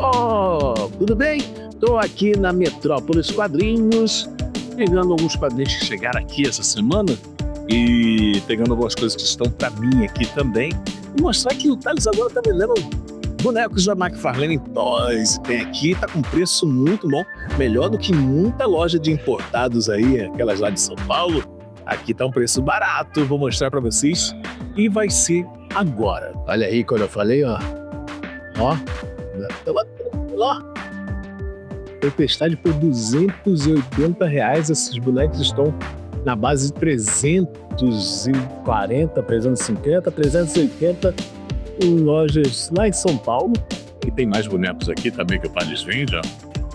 Oh, tudo bem? Tô aqui na Metrópolis Quadrinhos, pegando alguns quadrinhos que chegaram aqui essa semana e pegando algumas coisas que estão pra mim aqui também. Vou mostrar que o Thales agora tá vendendo bonecos da McFarlane Toys. Tem aqui, tá com preço muito bom, melhor do que muita loja de importados aí, aquelas lá de São Paulo. Aqui tá um preço barato, vou mostrar pra vocês e vai ser agora. Olha aí quando eu falei, ó. Ó. Tempestade por R$280. Esses bonecos estão na base de 340, 350, 380 em lojas lá em São Paulo. E tem mais bonecos aqui também que o Thales vende, ó.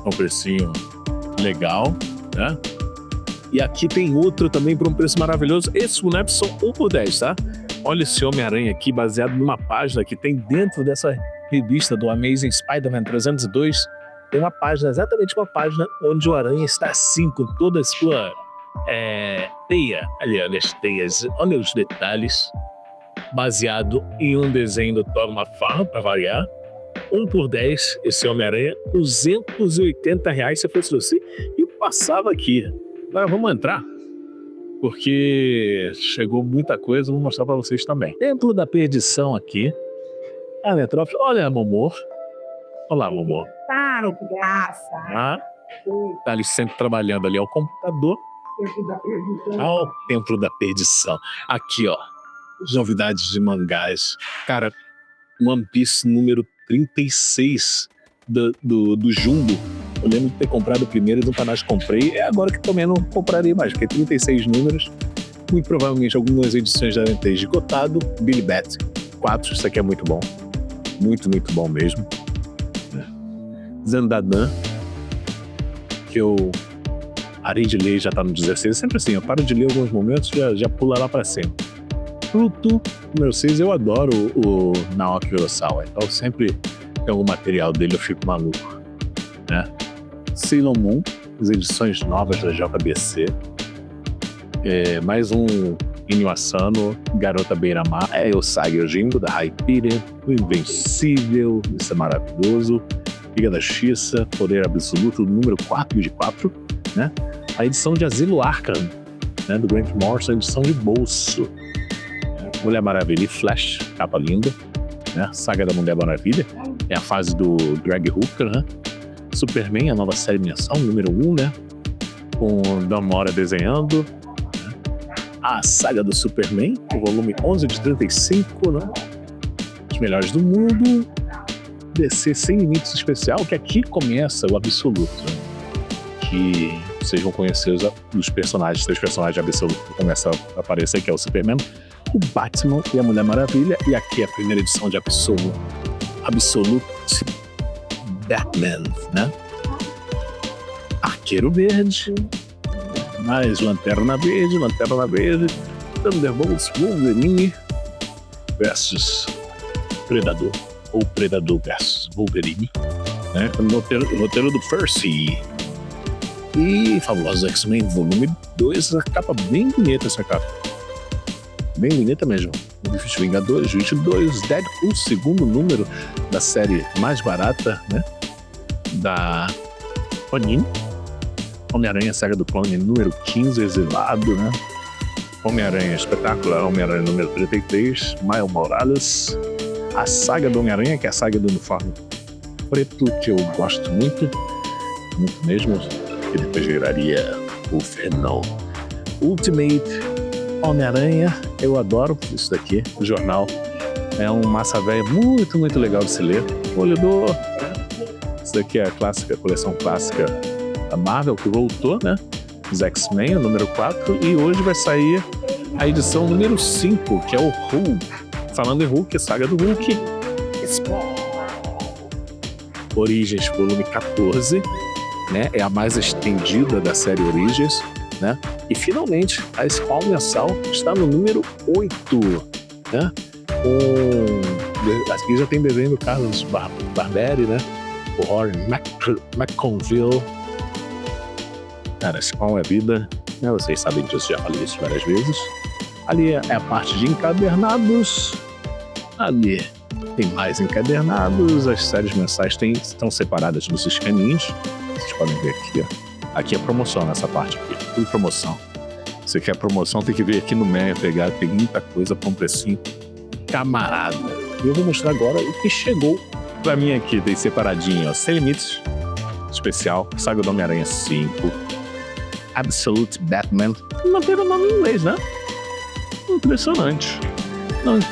Um precinho legal, né? E aqui tem outro também por um preço maravilhoso. Esses bonecos são 1 por 10, tá? Olha esse Homem-Aranha aqui, baseado numa página que tem dentro dessa revista do Amazing Spider-Man 302. Tem uma página, exatamente uma página, onde o Aranha está assim, com toda a sua teia. Olha as teias, olha os detalhes. Baseado em um desenho do Thor McFarlane, para variar. 1 por 10, esse Homem-Aranha, R$280 se fosse você. E passava aqui. Agora vamos entrar, porque chegou muita coisa, vou mostrar para vocês também. Templo da Perdição aqui. A Metrópole, olha a Momô. Olá, Momô. Claro, que graça. Ah, tá ali sempre trabalhando ali ao computador. Templo da Perdição. Ao Templo da Perdição. Aqui, ó, as novidades de mangás. Cara, One Piece número 36 do Jumbo. Eu lembro de ter comprado o primeiro e nunca mais comprei. É agora que também não comprarei mais, porque 36 números. Muito provavelmente algumas edições devem ter esgotado. Billy Bat 4, isso aqui é muito bom. Muito, muito bom mesmo. Zandadan, que eu parei de ler, já tá no 16. Sempre assim, eu paro de ler alguns momentos e já pula lá pra cima. Pluto, número 6, eu adoro o Naoki Urasawa, então sempre tem algum material dele, eu fico maluco, né? Sailor Moon, as edições novas da JBC. Mais um Inyo Asano, Garota Beira-Mar, o Saga Yojimbo, da Hyperion, o Invencível, isso é maravilhoso, Liga da Justiça, Poder Absoluto, número 4 de 4, né? A edição de Asilo Arkham, né, do Grant Morrison, a edição de bolso. Mulher Maravilha e Flash, capa linda, né? Saga da Mulher Maravilha, é a fase do Greg Hooker, né? Superman, a nova série mensal, número 1, né? Com Dan Mora desenhando. A saga do Superman, o volume 11 de 35, né? Os melhores do mundo. DC Sem Limites especial, que aqui começa o Absoluto, né? Que vocês vão conhecer os três personagens de Absoluto que começam a aparecer, que é o Superman, o Batman e a Mulher Maravilha. E aqui é a primeira edição de Absolute Batman, né? Arqueiro Verde, mais Lanterna Verde, Thunderbolts, Wolverine versus Predador, ou Predador versus Wolverine, né? Roteiro do Percy. E Fabulosos X-Men, volume 2, a capa bem bonita, essa capa. Bem bonita mesmo. Os Vingadores 22, Deadpool, segundo número da série mais barata, né? Da Panini. Homem-Aranha, Saga do Clone, número 15, exilado, né? Homem-Aranha Espetacular, Homem-Aranha número 33, Miles Morales. A saga do Homem-Aranha, que é a saga do uniforme preto, que eu gosto muito mesmo, que depois viraria o Venom. Ultimate Homem-Aranha, eu adoro isso daqui, o jornal. É um massa velha muito, muito legal de se ler. Olhador, isso daqui é a clássica, a coleção clássica da Marvel, que voltou, né? Os X-Men, o número 4, e hoje vai sair a edição número 5, que é o Hulk. Falando em Hulk, a saga do Hulk. Origens, volume 14, né? É a mais estendida da série Origens, né? E finalmente, a Spawn mensal está no número 8, né? Aqui já tem desenho do Carlos Barberi, né? O Warren McConville. Cara, Spawn é vida, né? Vocês sabem disso, já falei isso várias vezes. Ali é a parte de encadernados. Ali Tem mais encadernados, as séries mensais estão separadas dos escaninhos. Vocês podem ver aqui, ó. Aqui é promoção nessa parte aqui, tudo promoção. Você quer promoção, tem que vir aqui no Meia pegar, tem muita coisa pra um precinho camarada. E eu vou mostrar agora o que chegou pra mim aqui, tem separadinho, ó. Sem Limites, especial, Saga do Homem-Aranha 5, Absolute Batman. Manteram o nome em inglês, né? Impressionante.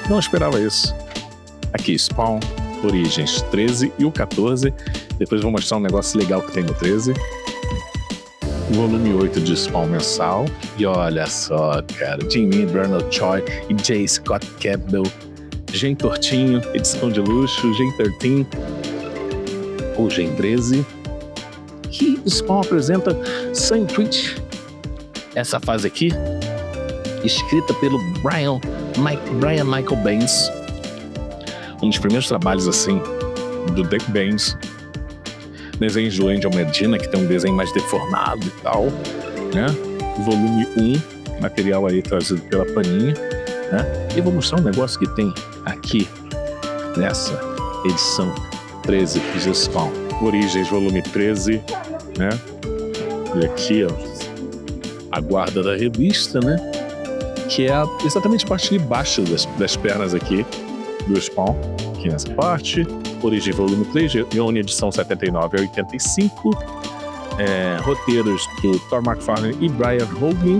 Não esperava isso. Aqui, Spawn, Origens 13 e o 14. Depois vou mostrar um negócio legal que tem no 13. Volume 8 de Spawn mensal. E olha só, cara, Jim Lee, Bernard Choi e J. Scott Campbell. Gen Tortinho, edição de luxo, Gen 13 ou Gen 13. E Spawn apresenta Sandwich. Essa fase aqui, escrita pelo Brian Michael Bendis. Um dos primeiros trabalhos, assim, do Dick Bendis. Desenhos do Angel Medina, que tem um desenho mais deformado e tal, né? Volume 1, material aí trazido pela Panini, né? E eu vou mostrar um negócio que tem aqui, nessa edição 13 de Spawn. Origens, volume 13, né? E aqui, ó, a guarda da revista, né? Que é exatamente a parte de baixo das pernas aqui do Spawn, aqui nessa parte. Origem volume 3, Ione, edição 79 a 85. Roteiros do Thor McFarlane e Brian Hogan.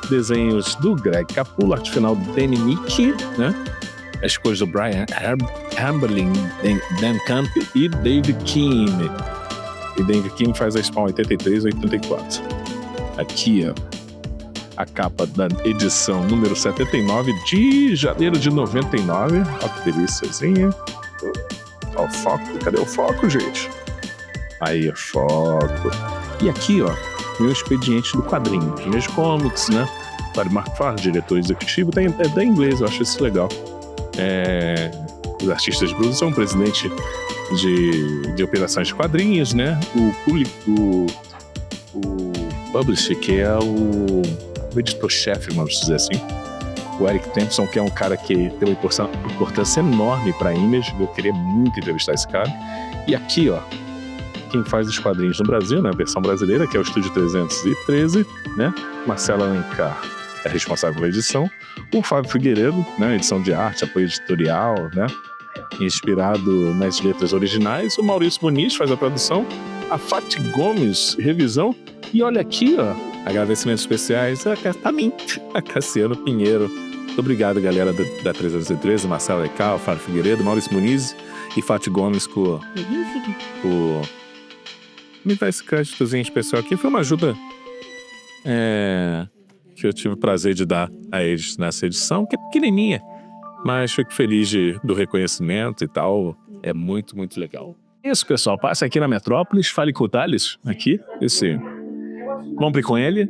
Desenhos do Greg Capullo, arte final do Danny Nick, né? As cores do Brian Amberlin, Dan Camp e David Kim. E David Kim faz a Spawn 83 a 84. Aqui, ó, a capa da edição número 79 de janeiro de 99. Olha que delíciazinha. Ó, o foco. Cadê o foco, gente? Aí, o foco. E aqui, ó, meu expediente do quadrinho. Meus comics, né? Para Mark Farr, diretor executivo. É da inglês, eu acho isso legal. Os artistas brutos são o presidente de operações de quadrinhos, né? O publisher, que é o editor-chefe, vamos dizer assim. O Eric Thompson, que é um cara que tem uma importância enorme para a Image. Eu queria muito entrevistar esse cara. E aqui, ó, quem faz os quadrinhos no Brasil, né, a versão brasileira, que é o Estúdio 313, né? Marcelo Alencar é responsável pela edição. O Fábio Figueiredo, né, edição de arte, apoio editorial, né? Inspirado nas letras originais. O Maurício Muniz faz a tradução. A Fati Gomes, revisão. E olha aqui, ó, agradecimentos especiais a mim, a Cassiano Pinheiro. Muito obrigado, galera da 313, Marcelo Alencar, Fábio Figueiredo, Maurício Muniz e Fati Gomes me dá esse créditozinho especial aqui. Foi uma ajuda que eu tive o prazer de dar a eles nessa edição, que é pequenininha, mas fico feliz do reconhecimento e tal. É muito, muito legal. Isso, pessoal. Passe aqui na Metrópolis, fale com o Thales, aqui. Compre com ele.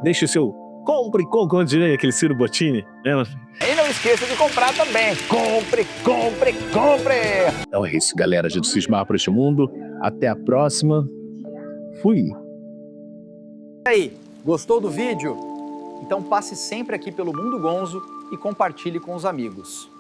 Deixe o seu compre com, como diria aquele Ciro Bottini. E não esqueça de comprar também. Compre, compre, compre! Então é isso, galera. A gente se esbarra por este mundo. Até a próxima. Fui. E aí, gostou do vídeo? Então passe sempre aqui pelo Mundo Gonzo e compartilhe com os amigos.